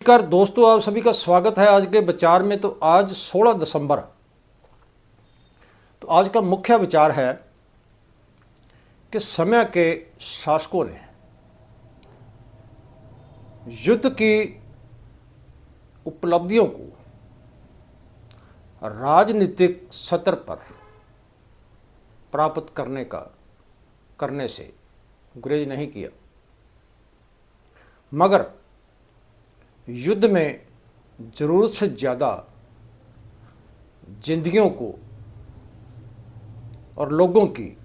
नमस्कार दोस्तों, आप सभी का स्वागत है आज के विचार में। तो आज 16 दिसंबर। तो आज का मुख्य विचार है कि समय के शासकों ने युद्ध की उपलब्धियों को राजनीतिक सत्र पर प्राप्त करने से गुरेज नहीं किया, मगर युद्ध में ज़रूरत से ज़्यादा जिंदगियों को और लोगों की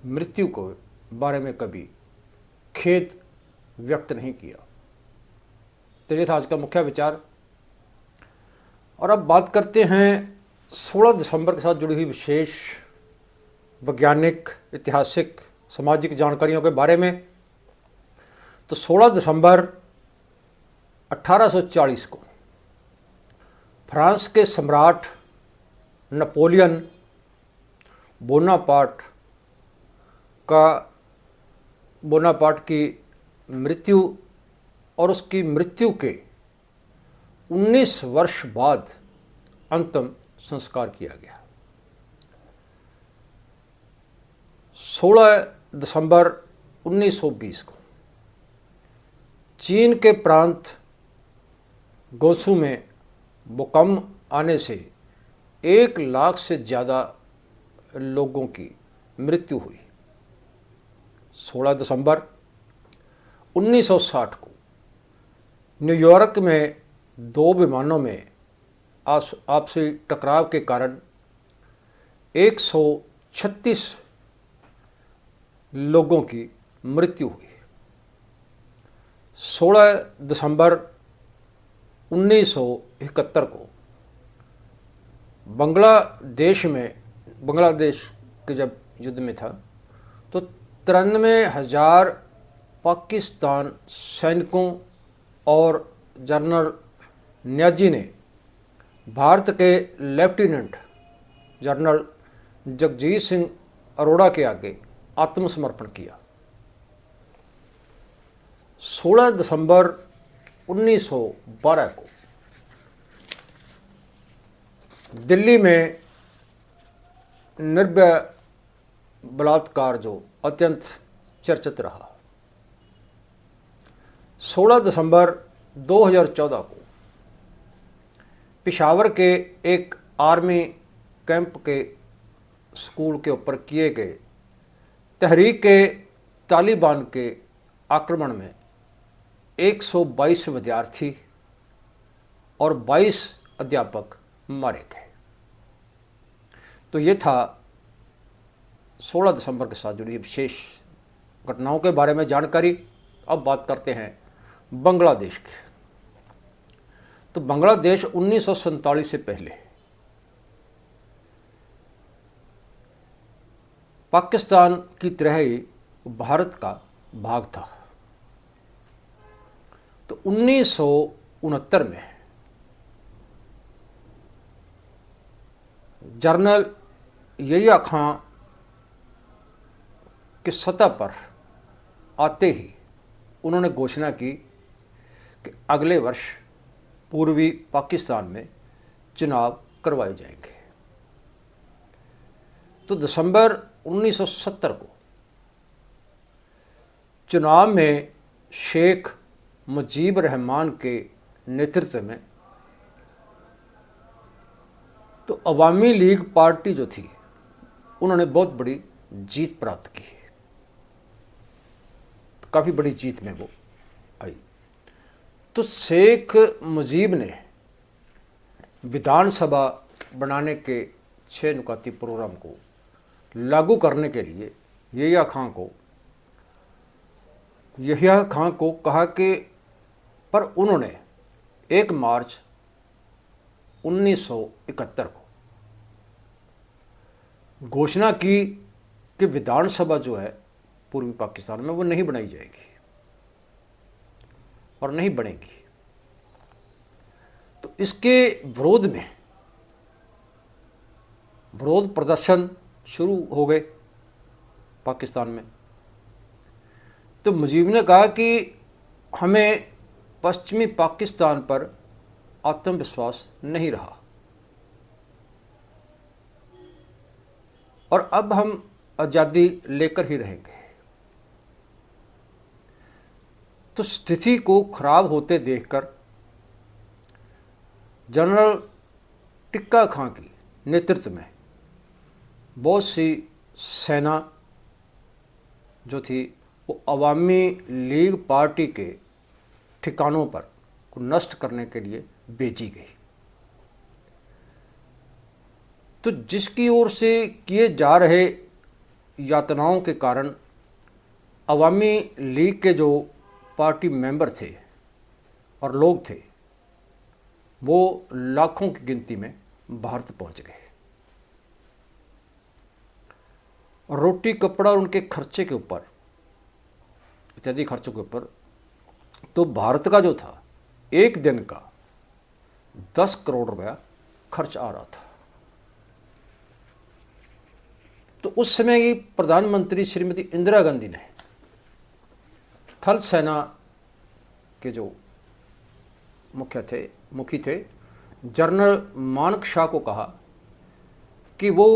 मृत्यु को बारे में कभी खेद व्यक्त नहीं किया। तो ये था आज का मुख्य विचार। और अब बात करते हैं 16 दिसंबर के साथ जुड़ी हुई विशेष वैज्ञानिक, ऐतिहासिक, सामाजिक जानकारियों के बारे में। तो 16 दिसंबर 1840 को फ्रांस के सम्राट नेपोलियन बोनापार्ट की मृत्यु और उसकी मृत्यु के 19 वर्ष बाद अंतिम संस्कार किया गया। 16 दिसंबर 1920 को चीन के प्रांत गोसू में भूकंप आने से 1 लाख से ज़्यादा लोगों की मृत्यु हुई। 16 दिसंबर 1960 को न्यूयॉर्क में 2 विमानों में आपसी टकराव के कारण 136 लोगों की मृत्यु हुई। 16 दिसंबर 1971 को बांग्लादेश के जब युद्ध में था तो 93,000 पाकिस्तान सैनिकों और जनरल न्याजी ने भारत के लेफ्टिनेंट जनरल जगजीत सिंह अरोड़ा के आगे आत्मसमर्पण किया। 16 दिसंबर 1912 को दिल्ली में निर्भया बलात्कार जो अत्यंत चर्चित रहा। 16 दिसंबर 2014 को पेशावर के एक आर्मी कैंप के स्कूल के ऊपर किए गए तहरीक तालिबान के आक्रमण में 122 विद्यार्थी और 22 अध्यापक मारे गए। तो ये था 16 दिसंबर के साथ जुड़ी विशेष घटनाओं के बारे में जानकारी। अब बात करते हैं बांग्लादेश की। तो बांग्लादेश 1947 से पहले पाकिस्तान की तरह ही भारत का भाग था। तो 1969 में जनरल यहिया खां की सत्ता पर आते ही उन्होंने घोषणा की कि अगले वर्ष पूर्वी पाकिस्तान में चुनाव करवाए जाएंगे। तो दिसंबर 1970 को चुनाव में शेख मुजीबर रहमान के नेतृत्व में तो अवामी लीग पार्टी जो थी उन्होंने बहुत बड़ी जीत प्राप्त की। तो काफ़ी बड़ी जीत में वो आई। तो शेख मुजीब ने विधानसभा बनाने के 6 नुकाती प्रोग्राम को लागू करने के लिए यहिया खां को कहा कि पर उन्होंने 1 मार्च 1971 को घोषणा की कि विधानसभा जो है पूर्वी पाकिस्तान में वो नहीं बनाई जाएगी और नहीं बनेगी। तो इसके विरोध प्रदर्शन शुरू हो गए पाकिस्तान में। तो मुजीब ने कहा कि हमें पश्चिमी पाकिस्तान पर आत्मविश्वास नहीं रहा और अब हम आज़ादी लेकर ही रहेंगे। तो स्थिति को खराब होते देखकर जनरल टिक्का खां की नेतृत्व में बहुत सी सेना जो थी वो अवामी लीग पार्टी के ठिकानों पर को नष्ट करने के लिए भेजी गई। तो जिसकी ओर से किए जा रहे यातनाओं के कारण अवामी लीग के जो पार्टी मेंबर थे और लोग थे वो लाखों की गिनती में भारत पहुंच गए और रोटी कपड़ा और उनके खर्चे के ऊपर, इत्यादि खर्चों के ऊपर तो भारत का जो था एक दिन का 10 करोड़ रुपया खर्च आ रहा था। तो उस समय की प्रधानमंत्री श्रीमती इंदिरा गांधी ने थल सेना के जो मुखी थे जनरल मानेकशॉ को कहा कि वो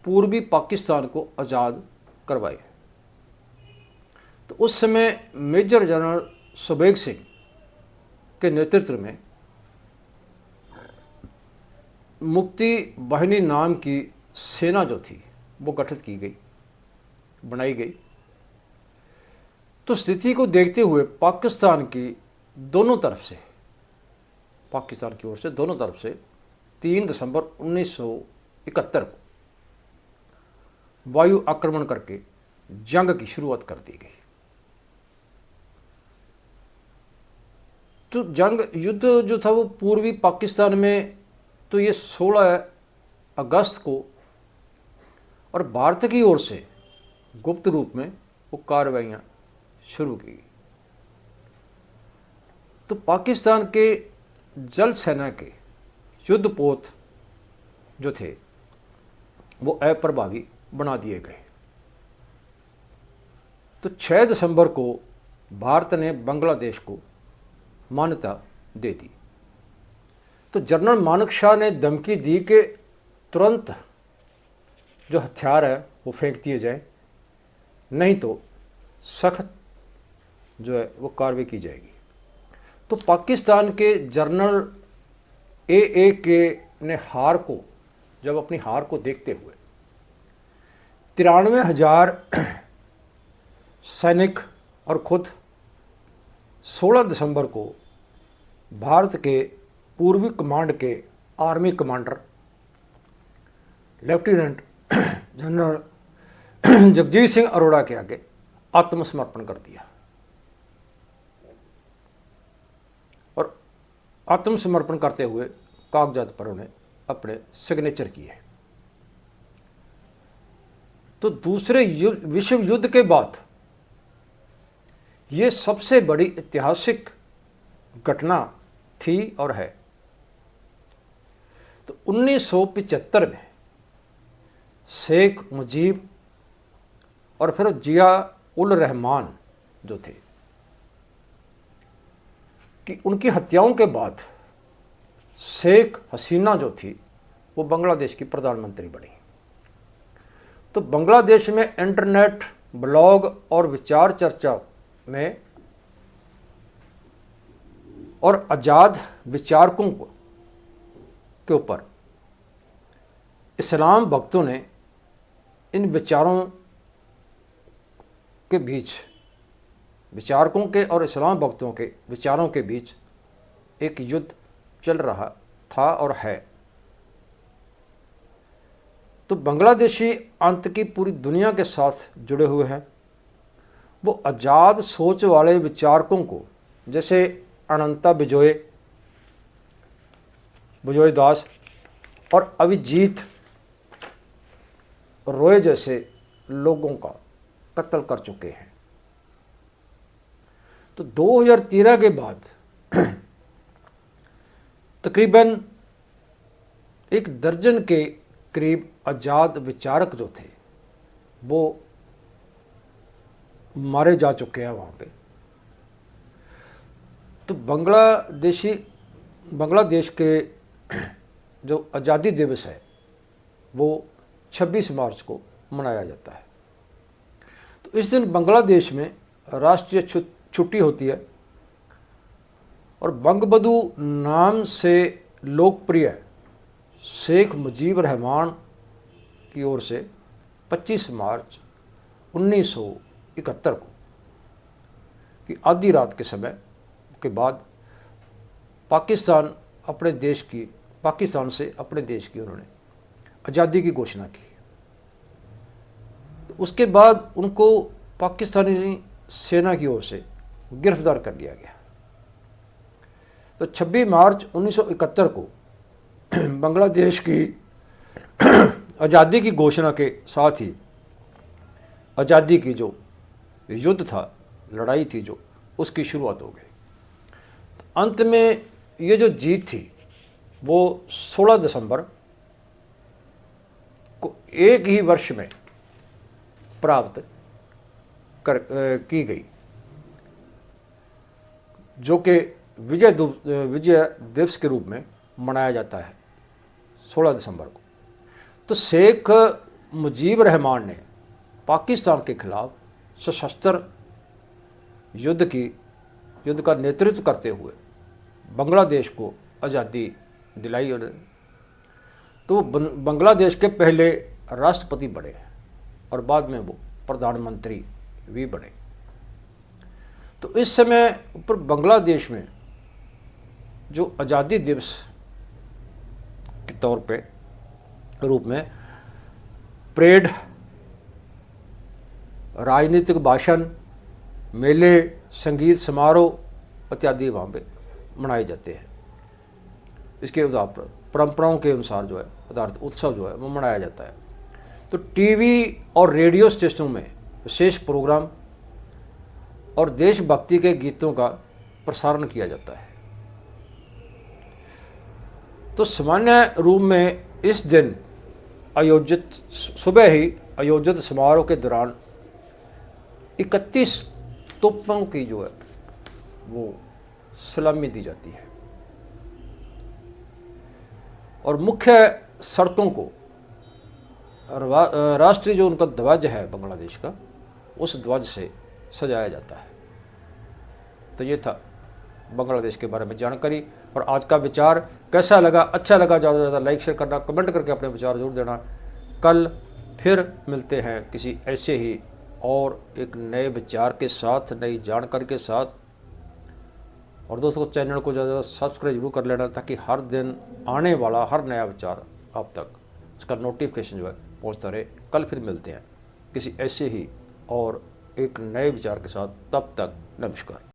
पूर्वी पाकिस्तान को आज़ाद करवाए। तो उस समय मेजर जनरल सुबेग सिंह के नेतृत्व में मुक्ति वाहिनी नाम की सेना जो थी वो गठित की गई, बनाई गई। तो स्थिति को देखते हुए पाकिस्तान की ओर से दोनों तरफ से 3 दिसंबर 1971 को वायु आक्रमण करके जंग की शुरुआत कर दी गई। तो युद्ध जो था वो पूर्वी पाकिस्तान में तो ये 16 अगस्त को और भारत की ओर से गुप्त रूप में वो कार्रवाइयाँ शुरू की। तो पाकिस्तान के जल सेना के युद्धपोत जो थे वो अप्रभावी बना दिए गए। तो 6 दिसंबर को भारत ने बांग्लादेश को मान्यता दे दी। तो जनरल मानेकशॉ ने धमकी दी कि तुरंत जो हथियार है वो फेंक दिए जाए, नहीं तो सख्त जो है वो कार्रवाई की जाएगी। तो पाकिस्तान के जनरल के ने अपनी हार को देखते हुए 93,000 सैनिक और खुद 16 दिसंबर को भारत के पूर्वी कमांड के army commander lieutenant general Jagjit Singh Arora के आगे आत्मसमर्पण कर दिया और आत्मसमर्पण करते हुए कागजात पर उन्हें अपने सिग्नेचर किए। तो दूसरे विश्व युद्ध के बाद ये सबसे बड़ी ऐतिहासिक घटना थी और है। तो 1975 में शेख मुजीब और फिर जिया उल रहमान जो थे कि उनकी हत्याओं के बाद शेख हसीना जो थी वो बांग्लादेश की प्रधानमंत्री बनी। तो बांग्लादेश में इंटरनेट, ब्लॉग और विचार चर्चा में और आज़ाद विचारकों के ऊपर इस्लाम भक्तों ने इन विचारकों के और इस्लाम भक्तों के विचारों के बीच एक युद्ध चल रहा था और है। तो बांग्लादेशी अंत की पूरी दुनिया के साथ जुड़े हुए हैं। वो आज़ाद सोच वाले विचारकों को जैसे अनंता बिजोय दास और अभिजीत रॉय जैसे लोगों का कत्ल कर चुके हैं। तो 2013 के बाद तकरीबन 1 दर्जन के करीब आज़ाद विचारक जो थे वो मारे जा चुके हैं वहाँ पे। तो तो बांग्लादेश के जो आज़ादी दिवस है वो 26 मार्च को मनाया जाता है। तो इस दिन बांग्लादेश में राष्ट्रीय छुट्टी होती है और बंगबंधु नाम से लोकप्रिय शेख मुजीब रहमान की ओर से 25 मार्च 1971 को कि आधी रात के समय के बाद पाकिस्तान से अपने देश की उन्होंने आज़ादी की घोषणा की। तो उसके बाद उनको पाकिस्तानी सेना की ओर से गिरफ्तार कर लिया गया। तो 26 मार्च 1971 को बांग्लादेश की आज़ादी की घोषणा के साथ ही आज़ादी की जो युद्ध था, लड़ाई थी जो, उसकी शुरुआत हो गई। तो अंत में ये जो जीत थी वो 16 दिसंबर को एक ही वर्ष में प्राप्त की गई, जो कि विजय दिवस के रूप में मनाया जाता है 16 दिसंबर को। तो शेख मुजीब रहमान ने पाकिस्तान के खिलाफ सशस्त्र युद्ध का नेतृत्व करते हुए बांग्लादेश को आज़ादी दिलाई उन्होंने। तो बांग्लादेश के पहले राष्ट्रपति बने और बाद में वो प्रधानमंत्री भी बने। तो इस समय ऊपर बांग्लादेश में जो आज़ादी दिवस के तौर पे रूप में परेड, राजनीतिक भाषण, मेले, संगीत समारोह इत्यादि वहाँ पे मनाए जाते हैं। इसके परंपराओं के अनुसार जो है आधारित उत्सव जो है वो मनाया जाता है। तो टीवी और रेडियो स्टेशनों में विशेष प्रोग्राम और देशभक्ति के गीतों का प्रसारण किया जाता है। तो सामान्य रूप में इस दिन सुबह ही आयोजित समारोह के दौरान 31 तोपों की जो है वो सलामी दी जाती है और मुख्य सड़कों को राष्ट्रीय जो उनका ध्वज है बांग्लादेश का, उस ध्वज से सजाया जाता है। तो ये था बांग्लादेश के बारे में जानकारी। और आज का विचार कैसा लगा, अच्छा लगा, ज़्यादा से ज़्यादा लाइक शेयर करना, कमेंट करके अपने विचार जरूर देना। कल फिर मिलते हैं किसी ऐसे ही और एक नए विचार के साथ, नई जानकारी के साथ। और दोस्तों चैनल को ज़्यादा सब्सक्राइब जरूर कर लेना ताकि हर दिन आने वाला हर नया विचार आप तक उसका नोटिफिकेशन जो है पहुँचता रहे। कल फिर मिलते हैं किसी ऐसे ही और एक नए विचार के साथ। तब तक नमस्कार।